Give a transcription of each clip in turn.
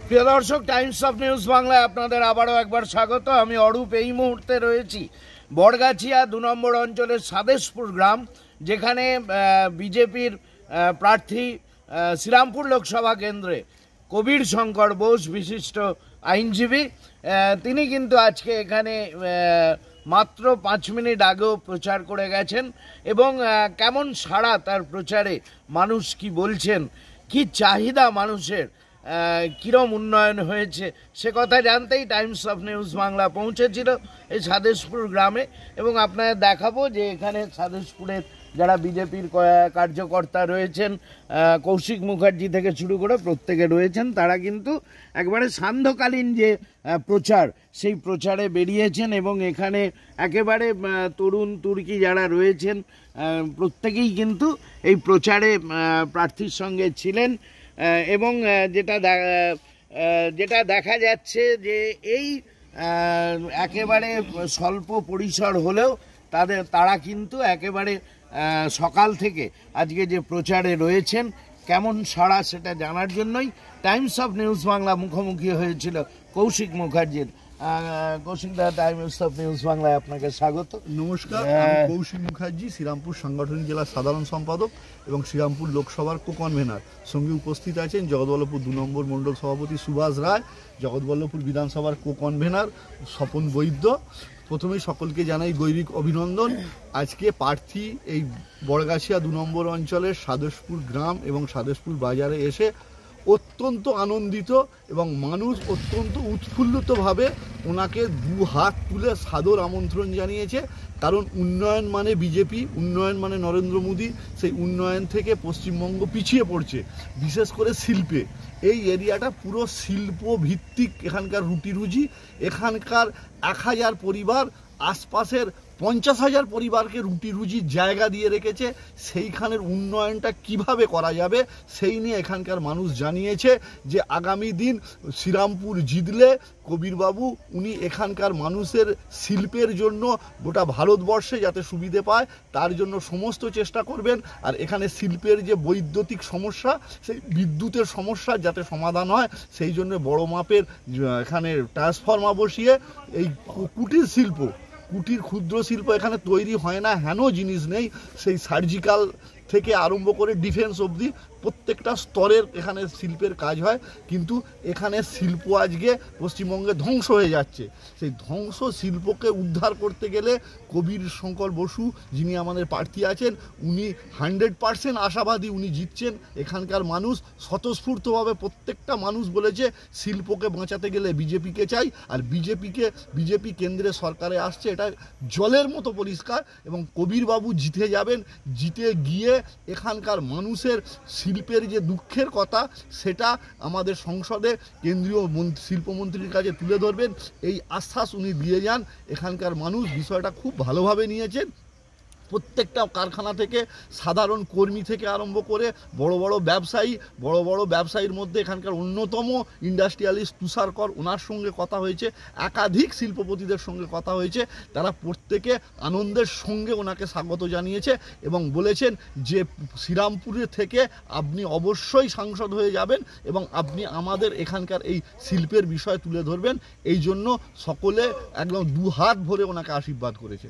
প্রিয় দর্শক, Times of news বাংলায় আপনাদের আবারও একবার স্বাগত। আমি অরূপ। এই মুহূর্তে রয়েছি বড়গাছিয়া 2 নম্বর অঞ্চলের সাদেশপুর গ্রাম, যেখানে বিজেপির প্রার্থী শ্রীরামপুর লোকসভা কেন্দ্রে কবির শঙ্কর বোস, বিশিষ্ট আইনজীবী, তিনি কিন্তু আজকে এখানে মাত্র 5 মিনিট আগেও প্রচার করে গেছেন। এবং কেমন সাড়া তার প্রচারে, মানুষ কি বলছেন, কি চাহিদা মানুষের, কিরম উন্নয়ন হয়েছে, সে কথা জানতেই টাইমস অফ নিউজ বাংলা পৌঁছেছিল এই সাদেশপুর গ্রামে। এবং আপনাদের দেখাবো যে এখানে সাদেশপুরের যারা বিজেপির কার্যকর্তা রয়েছেন, কৌশিক মুখার্জি থেকে শুরু করে প্রত্যেকে রয়েছেন, তারা কিন্তু একবারে সান্ধ্যকালীন যে প্রচার, সেই প্রচারে বেরিয়েছেন। এবং এখানে একেবারে তরুণ তুর্কি যারা রয়েছেন, প্রত্যেকেই কিন্তু এই প্রচারে প্রার্থীর সঙ্গে ছিলেন। এবং যেটা দেখা যাচ্ছে যে এই একেবারে স্বল্প পরিসর হলেও তারা কিন্তু একেবারে সকাল থেকে আজকে যে প্রচারে রয়েছেন, কেমন সাড়া সেটা জানার জন্যই টাইমস অফ নিউজ বাংলা মুখোমুখি হয়েছিল কৌশিক মুখার্জির। কৌশিক দা, টাইমস অফ নিউজ বাংলায় আপনাকে স্বাগত। নমস্কার, আমি কৌশিক মুখার্জি, শ্রীরামপুর সাংগঠনিক জেলার সাধারণ সম্পাদক এবং শ্রীরামপুর লোকসভার কো-কনভেনার। সঙ্গে উপস্থিত আছেন জগৎবল্লভপুর 2 নম্বর মণ্ডল সভাপতি সুভাষ রায়, জগৎবল্লভপুর বিধানসভার কো-কনভেনার স্বপন বৈদ্য। প্রথমেই সকলকে জানাই গৈরিক অভিনন্দন। আজকে প্রার্থী এই বড়গাছিয়া 2 নম্বর অঞ্চলের সাদেশপুর গ্রাম এবং সাদেশপুর বাজারে এসে অত্যন্ত আনন্দিত এবং মানুষ অত্যন্ত উৎফুল্লিতভাবে ওনাকে 2 হাত তুলে সাদর আমন্ত্রণ জানিয়েছে। কারণ উন্নয়ন মানে বিজেপি, উন্নয়ন মানে নরেন্দ্র মোদী। সেই উন্নয়ন থেকে পশ্চিমবঙ্গ পিছিয়ে পড়ছে, বিশেষ করে শিল্পে। এই এরিয়াটা পুরো শিল্প ভিত্তিক, এখানকার রুটি রুজি। এখানকার 1000 পরিবার আশপাশের 50,000 পরিবারকে রুটি রুজির জায়গা দিয়ে রেখেছে। সেইখানের উন্নয়নটা কিভাবে করা যাবে সেই নিয়ে এখানকার মানুষ জানিয়েছে যে আগামী দিন শ্রীরামপুর জিতলে কবিরবাবু উনি এখানকার মানুষের শিল্পের জন্য গোটা ভারতবর্ষে যাতে সুবিধে পায় তার জন্য সমস্ত চেষ্টা করবেন। আর এখানে শিল্পের যে বৈদ্যুতিক সমস্যা, সেই বিদ্যুতের সমস্যা যাতে সমাধান হয় সেই জন্য বড় মাপের এখানে ট্রান্সফর্মার বসিয়ে এই কুটির শিল্প, কুটির ক্ষুদ্র শিল্প এখানে তৈরি হয় না, হেন জিনিস নেই। সেই সার্জিক্যাল থেকে আরম্ভ করে ডিফেন্স অবধি প্রত্যেকটা স্তরের এখানে শিল্পের কাজ হয়। কিন্তু এখানে শিল্প আজকে পশ্চিমবঙ্গে ধ্বংস হয়ে যাচ্ছে। সেই ধ্বংস শিল্পকে উদ্ধার করতে গেলে কবির শঙ্কর বসু, যিনি আমাদের প্রার্থী আছেন, উনি 100% আশাবাদী, উনি জিতছেন। এখানকার মানুষ স্বতঃস্ফূর্তভাবে প্রত্যেকটা মানুষ বলেছে শিল্পকে বাঁচাতে গেলে বিজেপিকে চাই। আর বিজেপি কেন্দ্রে সরকারে আসছে, এটা জলের মতো পরিষ্কার। এবং কবিরবাবু জিতে যাবেন, জিতে গিয়ে এখানকার মানুষের শিল্পের যে দুঃখের কথা সেটা আমাদের সংসদে কেন্দ্রীয় শিল্পমন্ত্রীর কাছে তুলে ধরবেন, এই আশ্বাস উনি দিয়ে যান। এখানকার মানুষ বিষয়টা খুব ভালোভাবে নিয়েছেন। প্রত্যেকটা কারখানা থেকে সাধারণ কর্মী থেকে আরম্ভ করে বড় বড় ব্যবসায়ীর মধ্যে এখানকার অন্যতম ইন্ডাস্ট্রিয়ালিস্ট তুষারকর, ওনার সঙ্গে কথা হয়েছে, একাধিক শিল্পপতিদের সঙ্গে কথা হয়েছে। তারা প্রত্যেকে আনন্দের সঙ্গে ওনাকে স্বাগত জানিয়েছে এবং বলেছেন যে শ্রীরামপুরে থেকে আপনি অবশ্যই সাংসদ হয়ে যাবেন এবং আপনি আমাদের এখানকার এই শিল্পের বিষয় তুলে ধরবেন। এই জন্য সকলে একদম 2 হাত ভরে ওনাকে আশীর্বাদ করেছে।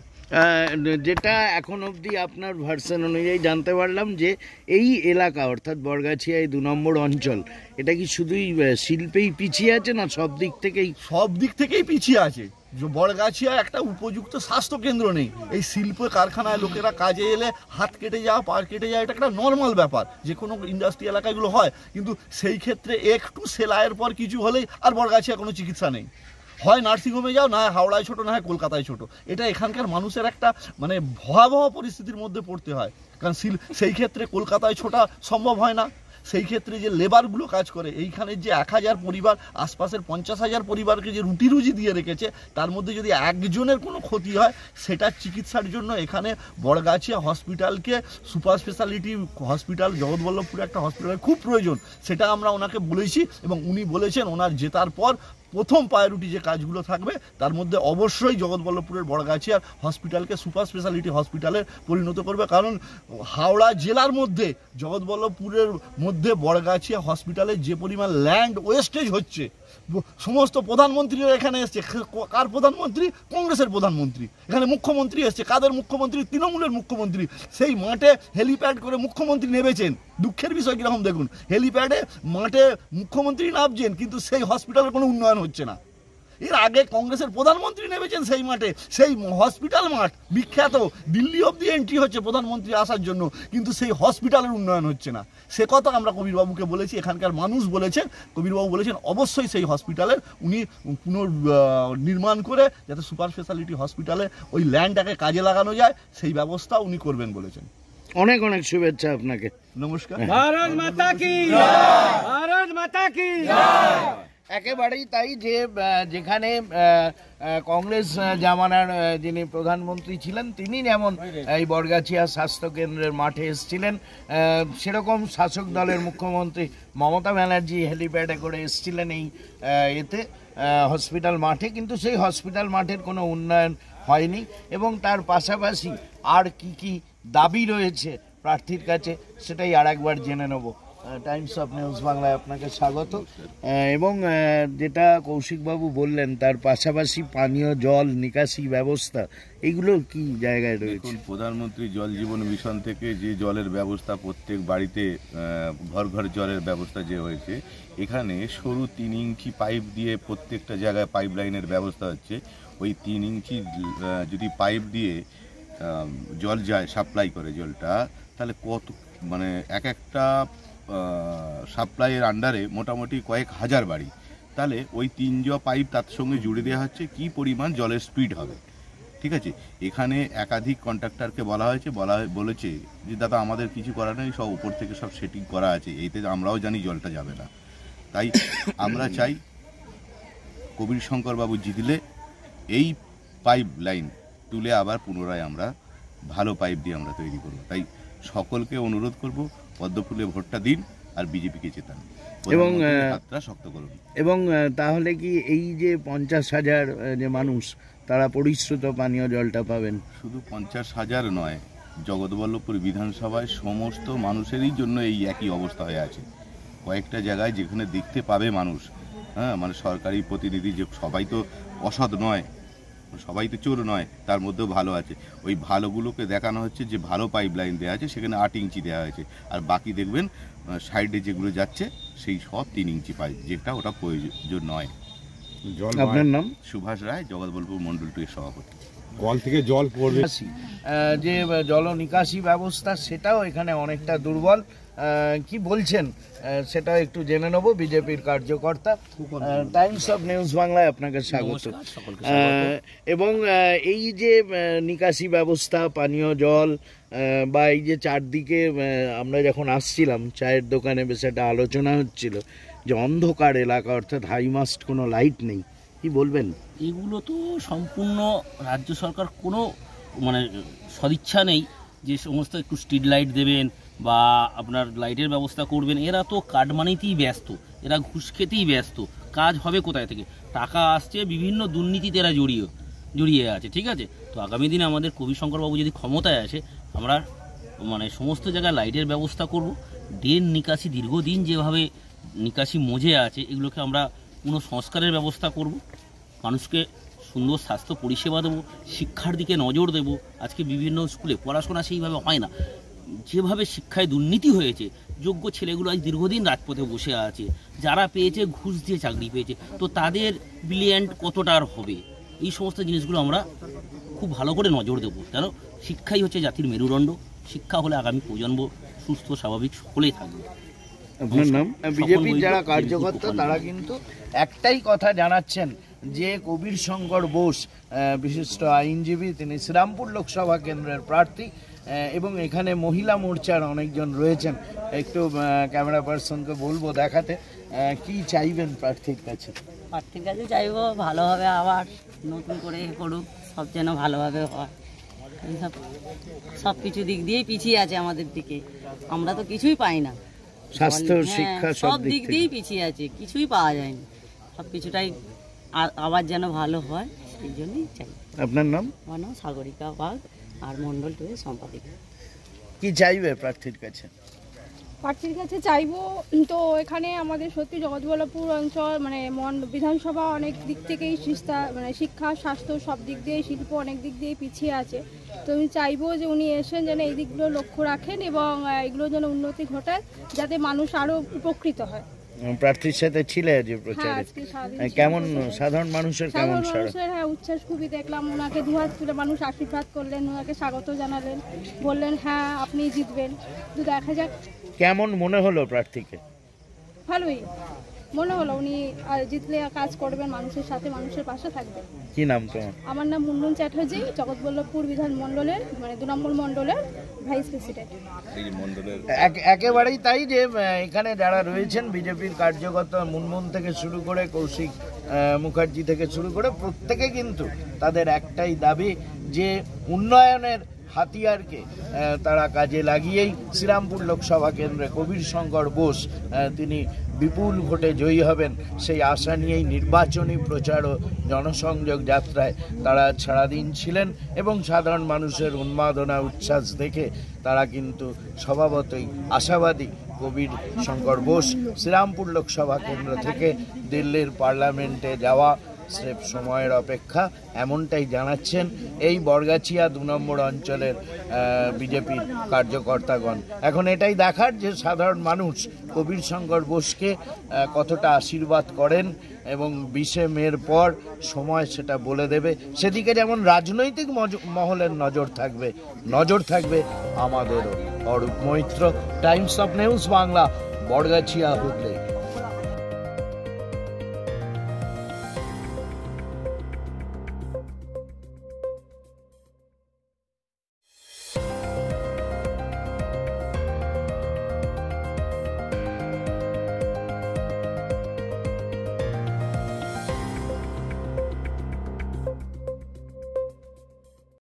যেটা এখন অবধি আপনার ভার্সন অনুযায়ী জানতে পারলাম যে এই এলাকা অর্থাৎ বড়গাছিয়া 2 নম্বর অঞ্চল, এটা কি শুধুই শিল্পেই পিছিয়ে আছে না সব দিক থেকেই পিছিয়ে আছে? বড়গাছিয়া একটা উপযুক্ত স্বাস্থ্য কেন্দ্র নেই। এই শিল্প কারখানায় লোকেরা কাজে এলে হাত কেটে যাওয়া, পা কেটে যাওয়া, এটা একটা নর্মাল ব্যাপার, যে কোনো ইন্ডাস্ট্রি এলাকায় এগুলো হয়। কিন্তু সেই ক্ষেত্রে একটু সেলাইয়ের পর কিছু হলেই আর বড়গাছিয়া কোনো চিকিৎসা নেই। হয় নার্সিংহোমে যাও, না হয় হাওড়ায় ছোটো, না হয় কলকাতায় ছোটো। এটা এখানকার মানুষের একটা মানে ভয়াবহ পরিস্থিতির মধ্যে পড়তে হয়। কারণ সেই ক্ষেত্রে কলকাতায় ছোটা সম্ভব হয় না। সেই ক্ষেত্রে যে লেবারগুলো কাজ করে, এইখানে যে 1000 পরিবার, আশপাশের 50,000 পরিবারকে যে রুটি রুজি দিয়ে রেখেছে, তার মধ্যে যদি একজনের কোনো ক্ষতি হয় সেটার চিকিৎসার জন্য এখানে বড়গাছিয়া হসপিটালকে সুপার স্পেশালিটি হসপিটাল, জগৎবল্লভপুরে একটা হসপিটালের খুব প্রয়োজন। সেটা আমরা ওনাকে বলেছি এবং উনি বলেছেন ওনার জেতার পর প্রথম প্রায়োরিটি যে কাজগুলো থাকবে তার মধ্যে অবশ্যই জগৎবল্লভপুরের বড়গাছিয়ার হসপিটালকে সুপার স্পেশালিটি হসপিটালে পরিণত করবে। কারণ হাওড়া জেলার মধ্যে জগৎবল্লভপুরের মধ্যে বড়গাছিয়া হসপিটালে যে পরিমাণ ল্যান্ড ওয়েস্টেজ হচ্ছে, সমস্ত প্রধানমন্ত্রীরা এখানে এসছে। কার প্রধানমন্ত্রী? কংগ্রেসের প্রধানমন্ত্রী। এখানে মুখ্যমন্ত্রী এসছে। কাদের মুখ্যমন্ত্রী? তৃণমূলের মুখ্যমন্ত্রী। সেই মাঠে হেলিপ্যাড করে মুখ্যমন্ত্রী নেমেছেন। দুঃখের বিষয় কীরকম দেখুন, হেলিপ্যাডে মাঠে মুখ্যমন্ত্রী নামছেন কিন্তু সেই হসপিটালের কোনো উন্নয়ন হচ্ছে না। এর আগে কংগ্রেসের প্রধানমন্ত্রী নেমেছেন সেই মাঠে, সেই হসপিটাল মাঠ বিখ্যাত, দিল্লি অবধি এন্ট্রি হচ্ছে প্রধানমন্ত্রী আসার জন্য, কিন্তু সেই হসপিটালের উন্নয়ন হচ্ছে না। সে কথা আমরা কবিরবাবুকে বলেছি, এখানকার মানুষ বলেছেন, কবিরবাবু বলেছেন অবশ্যই সেই হসপিটালের উনি পুনর্নির্মাণ করে যাতে সুপার স্পেশালিটি হসপিটালে ওই ল্যান্ডটাকে কাজে লাগানো যায় সেই ব্যবস্থা উনি করবেন বলেছেন। অনেক অনেক শুভেচ্ছা আপনাকে। নমস্কার। ভারত মাতা কি, ভারত মাতা কি। একেবারেই তাই, যে যেখানে কংগ্রেস জামানার যিনি প্রধানমন্ত্রী ছিলেন তিনি যেমন এই বড়গাছিয়া স্বাস্থ্যকেন্দ্রের মাঠে এসেছিলেন, সেরকম শাসক দলের মুখ্যমন্ত্রী মমতা ব্যানার্জি হেলিপ্যাডে করে এসেছিলেন এই এতে হসপিটাল মাঠে, কিন্তু সেই হসপিটাল মাঠের কোনো উন্নয়ন হয়নি। এবং তার পাশাপাশি আর কি কি দাবি রয়েছে প্রার্থীর কাছে সেটাই আর একবার জেনে নেব। টাইমস অফ নিউজ বাংলায় আপনাকে স্বাগত। এবং যেটা কৌশিকবাবু বললেন তার পাশাপাশি পানীয় জল নিকাশি ব্যবস্থা এইগুলো কি জায়গায় রয়েছে? প্রধানমন্ত্রী জল জীবন মিশন থেকে যে জলের ব্যবস্থা প্রত্যেক বাড়িতে ঘর ঘর জলের ব্যবস্থা যে হয়েছে, এখানে সরু 3 ইঞ্চি পাইপ দিয়ে প্রত্যেকটা জায়গায় পাইপ লাইনের ব্যবস্থা হচ্ছে। ওই 3 ইঞ্চি যদি পাইপ দিয়ে জল যায়, সাপ্লাই করে জলটা, তাহলে কত মানে একটা সাপ্লাইয়ের আন্ডারে মোটামুটি কয়েক হাজার বাড়ি, তাহলে ওই 3 পাইপ তার সঙ্গে জুড়ে দেওয়া হচ্ছে, কি পরিমাণ জলের স্পিড হবে। ঠিক আছে, এখানে একাধিক কন্ট্রাক্টরকে বলেছে যে দাদা আমাদের কিছু করার নেই, সব উপর থেকে সব সেটিং করা আছে, এইতে আমরাও জানি জলটা যাবে না। তাই আমরা চাই কবির শঙ্কর বাবু জিতলে এই পাইপ লাইন তুলে আবার পুনরায় আমরা ভালো পাইপ দিয়ে আমরা তৈরি করব। তাই সকলকে অনুরোধ করব পদ্মফুলে ভোটটা দিন আর বিজেপিকে জেতান এবং শক্ত করুন। এবং তাহলে কি এই যে 50,000 যে মানুষ তারা পরিশ্রুত পানীয় জলটা পাবেন? শুধু 50,000 নয়, জগৎবল্লভপুর বিধানসভায় সমস্ত মানুষেরই জন্য এই একই অবস্থা হয়ে আছে। কয়েকটা জায়গায় যেখানে দেখতে পাবে মানুষ, মানে সরকারি প্রতিনিধি, যে সবাই তো অসৎ নয়, সবাই তো চোর নয়, তার মধ্যেও ভালো আছে। ওই ভালোগুলোকে দেখানো হচ্ছে যে ভালো পাইপ লাইন দেওয়া আছে, সেখানে 8 ইঞ্চি দেওয়া হয়েছে, আর বাকি দেখবেন সাইডে যেগুলো যাচ্ছে সেই সব 3 ইঞ্চি পাইপ, যেটা ওটা প্রয়োজন নয়। আপনার নাম? সুভাষ রায়, জগৎবল্লভপুর মন্ডল 2 এর সভাপতি। কল থেকে জল পড়বে, যে জল নিকাশি ব্যবস্থা সেটাও এখানে অনেকটা দুর্বল। কি বলছেন সেটাও একটু জেনে নেব বিজেপির কার্যকর্তা। টাইমস অফ নিউজ বাংলায় আপনাকে স্বাগত। এবং এই যে নিকাশি ব্যবস্থা, পানীয় জল বা এই যে চারদিকে আমরা যখন আসছিলাম চায়ের দোকানে বেশ একটা আলোচনা হচ্ছিল যে অন্ধকার এলাকা, অর্থাৎ হাই মাস্ট কোনো লাইট নেই, কি বলবেন? এগুলো তো সম্পূর্ণ রাজ্য সরকার কোনো মানে সদিচ্ছা নেই যে সমস্ত একটু স্ট্রিট লাইট দেবেন বা আপনার লাইটের ব্যবস্থা করবেন। এরা তো কাটমানিতেই ব্যস্ত, এরা ঘুষ খেতেই ব্যস্ত। কাজ হবে কোথায় থেকে? টাকা আসছে, বিভিন্ন দুর্নীতিতে এরা জড়িয়ে আছে। ঠিক আছে, তো আগামী দিনে আমাদের কবি শঙ্করবাবু যদি ক্ষমতায় আসে, আমরা মানে সমস্ত জায়গায় লাইটের ব্যবস্থা করব। ড্রেন নিকাশি দীর্ঘদিন যেভাবে নিকাশি মজে আছে, এগুলোকে আমরা পুনঃসংস্কারের ব্যবস্থা করব। মানুষকে সুন্দর স্বাস্থ্য পরিষেবা দেবো, শিক্ষার দিকে নজর দেব। আজকে বিভিন্ন স্কুলে পড়াশোনা সেইভাবে হয় না, যেভাবে শিক্ষায় দুর্নীতি হয়েছে, যোগ্য ছেলেগুলো আজ দীর্ঘদিন রাজপথে বসে আছে, যারা পেয়েছে ঘুষ দিয়ে চাকরি পেয়েছে, তো তাদের ব্রিলিয়ান্ট কতটা আর হবে, এই সমস্ত জিনিসগুলো আমরা খুব ভালো করে নজর দেবো। কেন শিক্ষাই হচ্ছে জাতির মেরুদণ্ড, শিক্ষা হলে আগামী প্রজন্ম সুস্থ স্বাভাবিক সকলেই থাকবে। আপনার নাম? বিজেপির যারা কার্যকর্তা তারা কিন্তু একটাই কথা জানাচ্ছেন যে কবির শঙ্কর বোস বিশিষ্ট আইনজীবী, তিনি শ্রীরামপুর লোকসভা কেন্দ্রের প্রার্থী এবং এখানে মহিলা মোর্চার অনেকজন রয়েছেন। একটু ক্যামেরা পার্সনকে বলবো দেখাতে, কি চাইবেন প্রার্থীর কাছে? প্রার্থীর কাছে চাইবো ভালোভাবে আবার নতুন করে করুক, সব যেন ভালোভাবে হয়। এইসব সব কিছু দিক দিয়েই পিছিয়ে আছে আমাদের দিকে, আমরা তো কিছুই পাই না। স্বাস্থ্য, শিক্ষা, সব দিক দিয়েই পিছিয়ে আছে, কিছুই পাওয়া যায়নি। সব কিছুটাই আবার যেন ভালো হয় সেই জন্যই চাই। আপনার নাম? আমার নাম সাগরিকা বাগ আর মণ্ডল 2 এর সম্পাদিকা। কি চাইবে প্রার্থীর কাছে? প্রার্থীর কাছে চাইবো তো এখানে আমাদের সত্যি জগৎবল্লভপুর অঞ্চল মানে বিধানসভা অনেক দিক থেকেই শিক্ষা স্বাস্থ্য সব দিক দিয়ে, শিল্প অনেক দিক দিয়েই পিছিয়ে আছে। তো আমি চাইবো যে উনি এসেন যেন এই দিকগুলো লক্ষ্য রাখেন এবং এগুলো যেন উন্নতি ঘটায় যাতে মানুষ আরও উপকৃত হয়। প্রার্থীর সাথে ছিলে যে প্রচারে কেমন সাধারণ মানুষের কেমন হ্যাঁ উচ্ছ্বাস খুবই দেখলাম। ওনাকে দুহাত তুলে মানুষ আশীর্বাদ করলেন, ওনাকে স্বাগত জানালেন, বললেন হ্যাঁ আপনি জিতবেন। তো দেখা যাক কেমন মনে হলো প্রার্থীকে? ভালোই মনে হলো, উনি জিতলে কাজ করবেন, মানুষের সাথে মানুষের পাশে থাকবেন। কি নাম তোমার? আমার নাম মুনমুন চ্যাটার্জি, জগৎবল্লভপুর বিধান মণ্ডলের 2 নম্বর মণ্ডলের ভাইস প্রেসিডেন্ট। একেবারেই তাই যে এখানে যারা রয়েছেন বিজেপির কার্যকর্তা মুনমুন থেকে শুরু করে কৌশিক মুখার্জি থেকে শুরু করে প্রত্যেকে কিন্তু তাদের একটাই দাবি যে উন্নয়নের হাতিয়ারকে তারা কাজে লাগিয়েই শ্রীরামপুর লোকসভা কেন্দ্রে কবির শঙ্কর বোস তিনি বিপুল ভোটে জয়ী হবেন সেই আশা নিয়েই নির্বাচনী প্রচার ও জনসংযোগ যাত্রায় তারা সারাদিন ছিলেন এবং সাধারণ মানুষের উন্মাদনা উচ্ছ্বাস দেখে তারা কিন্তু স্বভাবতই আশাবাদী কবির শঙ্কর বোস শ্রীরামপুর লোকসভা কেন্দ্র থেকে দিল্লির পার্লামেন্টে যাওয়া স্রেফ সময়ের অপেক্ষা, এমনটাই জানাচ্ছেন এই বরগাছিয়া 2 নম্বর অঞ্চলের বিজেপির কার্যকর্তাগণ। এখন এটাই দেখার যে সাধারণ মানুষ কবির শঙ্কর বোসকে কতটা আশীর্বাদ করেন এবং 20শে মের পর সময় সেটা বলে দেবে। সেদিকে যেমন রাজনৈতিক মহলের নজর থাকবে আমাদেরও। Arup Maitra, Times of News Bangla, Borgachhia, Hooghly.